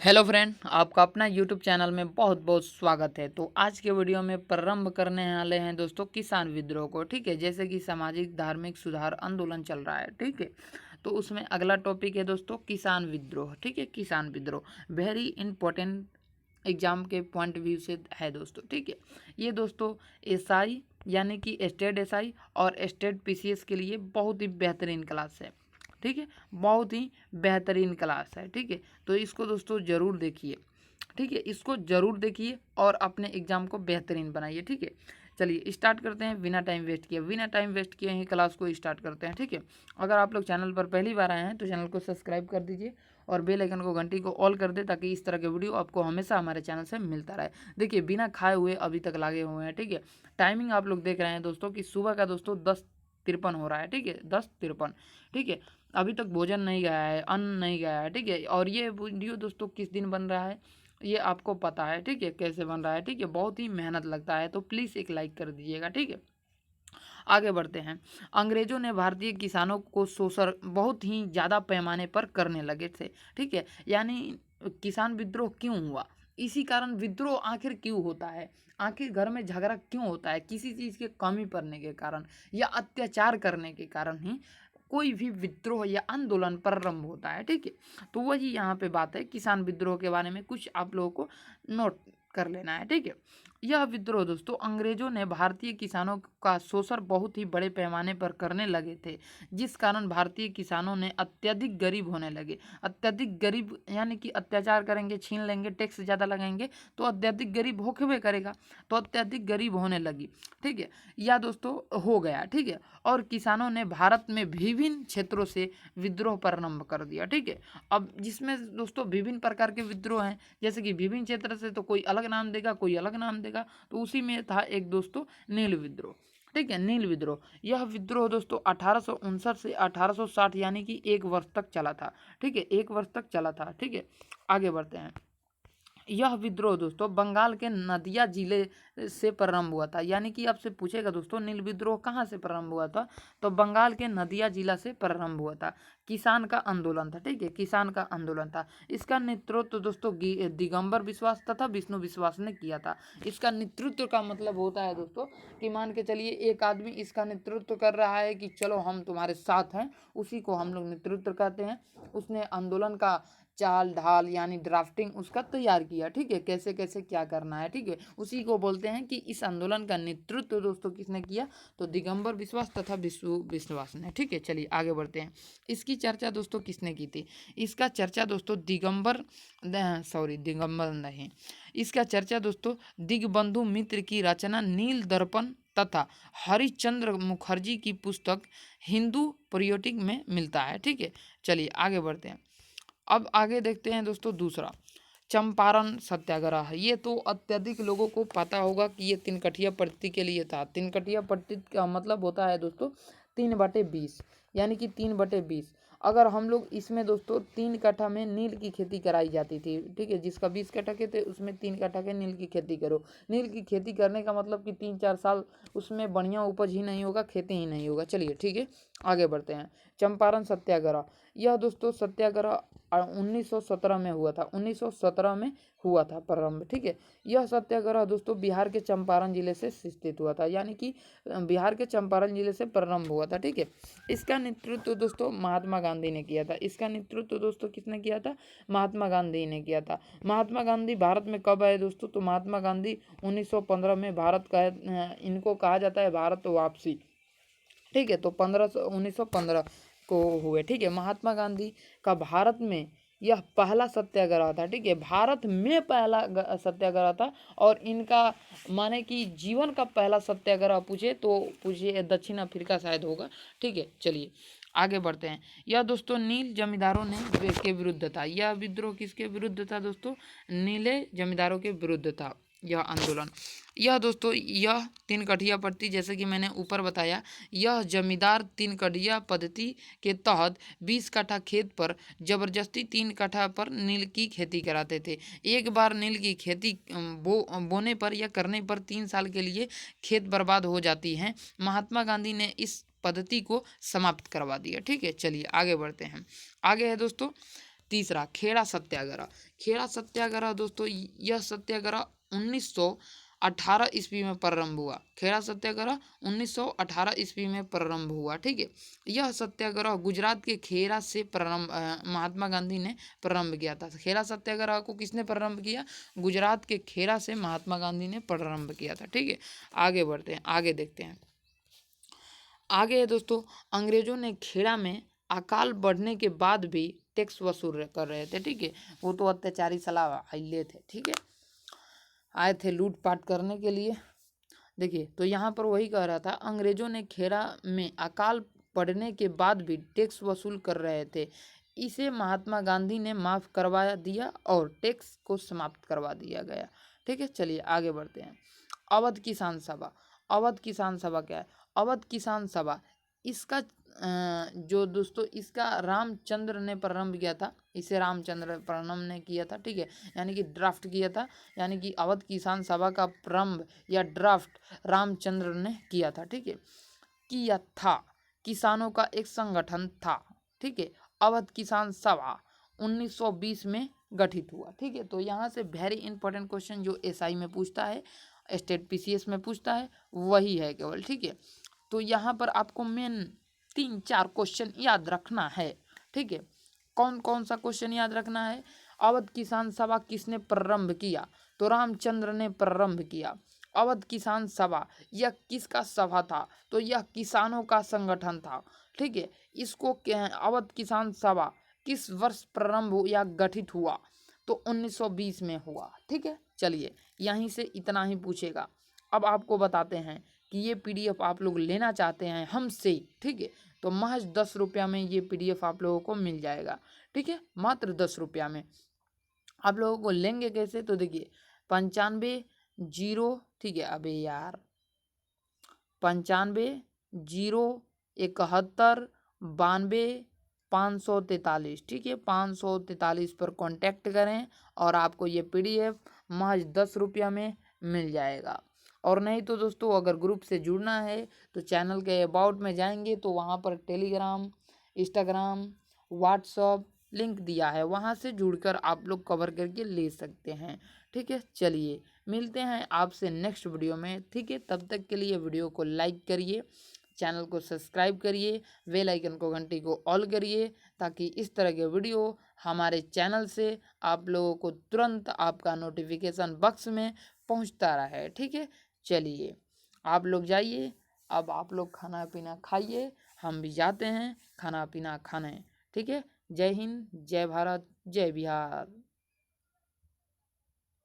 Hello friend, आपका अपना YouTube channel में बहुत बहुत स्वागत है। तो आज के वीडियो में प्रारंभ करने वाले हैं दोस्तों किसान विद्रोह को। ठीक है, जैसे कि सामाजिक धार्मिक सुधार आंदोलन चल रहा है। ठीक है, तो उसमें अगला टॉपिक है दोस्तों किसान विद्रोह। ठीक है, किसान विद्रोह वेरी इंपॉर्टेंट एग्जाम के पॉइंट व्यू से है दोस्तों। ठीक है, ये दोस्तों एसआई यानी कि स्टेट एसआई और स्टेट पीसीएस के लिए बहुत ही बेहतरीन क्लास है। ठीक है, बहुत ही बेहतरीन क्लास है। ठीक है, तो इसको दोस्तों ज़रूर देखिए। ठीक है, इसको ज़रूर देखिए और अपने एग्ज़ाम को बेहतरीन बनाइए। ठीक है, चलिए स्टार्ट करते हैं बिना टाइम वेस्ट किए ही क्लास को स्टार्ट करते हैं। ठीक है, अगर आप लोग चैनल पर पहली बार आए हैं तो चैनल को सब्सक्राइब कर दीजिए और बेल आइकन को घंटी को ऑल कर दे ताकि इस तरह के वीडियो आपको हमेशा हमारे चैनल से मिलता रहे। देखिए, बिना खाए हुए अभी तक लगे हुए हैं। ठीक है, टाइमिंग आप लोग देख रहे हैं दोस्तों कि सुबह का दोस्तों 10:53 हो रहा है। ठीक है, 10:53। ठीक है, अभी तक भोजन नहीं गया है, अन्न नहीं गया है। ठीक है, और ये वीडियो दोस्तों किस दिन बन रहा है ये आपको पता है। ठीक है, कैसे बन रहा है। ठीक है, बहुत ही मेहनत लगता है, तो प्लीज़ एक लाइक कर दीजिएगा। ठीक है, आगे बढ़ते हैं। अंग्रेजों ने भारतीय किसानों को शोषण बहुत ही ज़्यादा पैमाने पर करने लगे थे। ठीक है, यानी किसान विद्रोह क्यों हुआ, इसी कारण विद्रोह आखिर क्यों होता है, आखिर घर में झगड़ा क्यों होता है, किसी चीज़ की कमी पड़ने के कारण या अत्याचार करने के कारण ही कोई भी विद्रोह या आंदोलन प्रारंभ होता है। ठीक है, तो वही यहाँ पे बात है। किसान विद्रोह के बारे में कुछ आप लोगों को नोट कर लेना है। ठीक है, यह विद्रोह दोस्तों अंग्रेजों ने भारतीय किसानों का शोषण बहुत ही बड़े पैमाने पर करने लगे थे, जिस कारण भारतीय किसानों ने अत्यधिक गरीब होने लगे। अत्यधिक गरीब यानी कि अत्याचार करेंगे, छीन लेंगे, टैक्स ज़्यादा लगाएंगे तो अत्यधिक गरीब होके करेगा, तो अत्यधिक गरीब होने लगी। ठीक है, यह दोस्तों हो गया। ठीक है, और किसानों ने भारत में विभिन्न क्षेत्रों से विद्रोह प्रारंभ कर दिया। ठीक है, अब जिसमें दोस्तों विभिन्न प्रकार के विद्रोह हैं, जैसे कि विभिन्न क्षेत्र से तो कोई अलग नाम देगा, कोई अलग नाम देगा, तो उसी में था एक दोस्तों नील विद्रोह। ठीक है, नील विद्रोह, यह विद्रोह दोस्तों 1859 से 1860 यानी कि 1 वर्ष तक चला था। ठीक है, 1 वर्ष तक चला था। ठीक है, आगे बढ़ते हैं। यह विद्रोह दोस्तों बंगाल के नदिया जिले से प्रारंभ हुआ था। यानी कि आपसे पूछेगा दोस्तों नील विद्रोह कहाँ से प्रारंभ हुआ था, तो बंगाल के नदिया जिला से प्रारंभ हुआ था। किसान का आंदोलन था। ठीक है, किसान का आंदोलन था। इसका नेतृत्व दोस्तों दिगंबर विश्वास तथा विष्णु विश्वास ने किया था। इसका नेतृत्व का मतलब होता है दोस्तों कि मान के चलिए एक आदमी इसका नेतृत्व कर रहा है कि चलो हम तुम्हारे साथ हैं, उसी को हम लोग नेतृत्व कहते हैं। उसने आंदोलन का चाल ढाल यानी ड्राफ्टिंग उसका तैयार किया। ठीक है, कैसे कैसे क्या करना है। ठीक है, उसी को बोलते हैं कि इस आंदोलन का नेतृत्व दोस्तों किसने किया, तो दिगंबर विश्वास तथा विष्णु विश्वास ने। ठीक है, चलिए आगे बढ़ते हैं। इसकी चर्चा दोस्तों किसने की थी, इसका चर्चा दोस्तों दिगंबर नहीं, इसका चर्चा दोस्तों दिगबंधु मित्र की रचना नील दर्पण तथा हरिश्चंद्र मुखर्जी की पुस्तक हिंदू पीरियोडिक में मिलता है। ठीक है, चलिए आगे बढ़ते हैं। अब आगे देखते हैं दोस्तों दूसरा चंपारण सत्याग्रह। ये तो अत्यधिक लोगों को पता होगा कि ये तिनकठिया पट्टी के लिए था। तिनकठिया पट्टी का मतलब होता है दोस्तों 3/20 यानी कि 3/20। अगर हम लोग इसमें दोस्तों 3 कट्ठा में नील की खेती कराई जाती थी। ठीक है, जिसका 20 कट्ठा के थे उसमें 3 कट्ठा के नील की खेती करो। नील की खेती करने का मतलब कि 3-4 साल उसमें बढ़िया उपज ही नहीं होगा, खेती ही नहीं होगा। चलिए ठीक है, आगे बढ़ते हैं। चंपारण सत्याग्रह, यह दोस्तों सत्याग्रह 1917 में हुआ था। 1917 में हुआ था प्रारंभ। ठीक है, यह सत्याग्रह दोस्तों बिहार के चंपारण जिले से स्थित हुआ था, यानी कि बिहार के चंपारण जिले से प्रारंभ हुआ था। ठीक है, इसका नेतृत्व दोस्तों महात्मा गांधी ने किया था। इसका नेतृत्व दोस्तों किसने किया था, महात्मा गांधी ने किया था। महात्मा गांधी भारत में कब आए दोस्तों, तो महात्मा गांधी 1915 में भारत का इनको कहा जाता है भारत वापसी। ठीक है, तो 1915 को हुए। ठीक है, महात्मा गांधी का भारत में यह पहला सत्याग्रह था। ठीक है, भारत में पहला सत्याग्रह था। और इनका माने कि जीवन का पहला सत्याग्रह पूछे तो पूछिए दक्षिण अफ्रीका शायद होगा। ठीक है, चलिए आगे बढ़ते हैं। यह दोस्तों नील जमींदारों ने के विरुद्ध था। यह विद्रोह किसके विरुद्ध था दोस्तों, नीले जमींदारों के विरुद्ध था यह आंदोलन। यह दोस्तों यह 3 कठिया पट्टी जैसे कि मैंने ऊपर बताया, यह जमींदार 3 कठिया पद्धति के तहत 20 कट्ठा खेत पर जबरदस्ती 3 कट्ठा पर नील की खेती कराते थे। एक बार नील की खेती बोने पर या करने पर 3 साल के लिए खेत बर्बाद हो जाती है। महात्मा गांधी ने इस पद्धति को समाप्त करवा दिया। ठीक है, चलिए आगे बढ़ते हैं। आगे है दोस्तों तीसरा खेड़ा सत्याग्रह। खेड़ा सत्याग्रह दोस्तों, यह सत्याग्रह 1918 ईस्वी में प्रारंभ हुआ। खेड़ा सत्याग्रह 1918 ईस्वी में प्रारंभ हुआ। ठीक है, यह सत्याग्रह गुजरात के खेड़ा से महात्मा गांधी ने प्रारंभ किया था। खेड़ा सत्याग्रह को किसने प्रारंभ किया? गुजरात के खेड़ा से महात्मा गांधी ने प्रारंभ किया था। ठीक है, आगे बढ़ते हैं, आगे देखते हैं। आगे है दोस्तों, अंग्रेजों ने खेड़ा में अकाल बढ़ने के बाद भी टैक्स वसूल कर रहे थे। ठीक है, वो तो अत्याचारी सलाह आइले थे। ठीक है, आए थे लूटपाट करने के लिए। देखिए, तो यहाँ पर वही कह रहा था, अंग्रेजों ने खेड़ा में अकाल पड़ने के बाद भी टैक्स वसूल कर रहे थे। इसे महात्मा गांधी ने माफ़ करवा दिया और टैक्स को समाप्त करवा दिया गया। ठीक है, चलिए आगे बढ़ते हैं। अवध किसान सभा। अवध किसान सभा क्या है? अवध किसान सभा, इसका जो दोस्तों, इसका रामचंद्र ने प्रारंभ किया था। इसे रामचंद्र प्रारंभ ने किया था। ठीक है, यानी कि ड्राफ्ट किया था, यानी कि अवध किसान सभा का प्रारंभ या ड्राफ्ट रामचंद्र ने किया था। ठीक है, किया था, किसानों का एक संगठन था। ठीक है, अवध किसान सभा 1920 में गठित हुआ। ठीक है, तो यहाँ से वेरी इंपॉर्टेंट क्वेश्चन जो एसआई में पूछता है, स्टेट पीसीएस में पूछता है, वही है केवल। ठीक है, तो यहाँ पर आपको मेन 3-4 क्वेश्चन याद रखना है। ठीक है, कौन कौन सा क्वेश्चन याद रखना है? अवध किसान सभा किसने प्रारंभ किया? तो रामचंद्र ने प्रारंभ किया। अवध किसान सभा, यह किसका सभा था? तो यह किसानों का संगठन था। ठीक है, इसको अवध किसान सभा किस वर्ष प्रारंभ हो या गठित हुआ? तो 1920 में हुआ। ठीक है, चलिए यहीं से इतना ही पूछेगा। अब आपको बताते हैं कि ये पीडीएफ आप लोग लेना चाहते हैं हमसे। ठीक है, तो महज 10 रुपया में ये पीडीएफ आप लोगों को मिल जाएगा। ठीक है, मात्र 10 रुपया में। आप लोगों को लेंगे कैसे? तो देखिए, 95 0, ठीक है, अबे यार 95 0 71 92 543। ठीक है, 543 पर कांटेक्ट करें और आपको ये पीडीएफ महज 10 रुपया में मिल जाएगा। और नहीं तो दोस्तों, अगर ग्रुप से जुड़ना है तो चैनल के अबाउट में जाएंगे तो वहाँ पर टेलीग्राम, इंस्टाग्राम, व्हाट्सअप लिंक दिया है, वहाँ से जुड़कर आप लोग कवर करके ले सकते हैं। ठीक है, चलिए मिलते हैं आपसे नेक्स्ट वीडियो में। ठीक है, तब तक के लिए वीडियो को लाइक करिए, चैनल को सब्सक्राइब करिए, बेल आइकन को घंटी को ऑल करिए, ताकि इस तरह के वीडियो हमारे चैनल से आप लोगों को तुरंत आपका नोटिफिकेशन बॉक्स में पहुंचता रहे। ठीक है, चलिए आप लोग जाइए, अब आप लोग खाना पीना खाइए, हम भी जाते हैं खाना पीना खाने। ठीक है, जय हिंद, जय भारत, जय बिहार।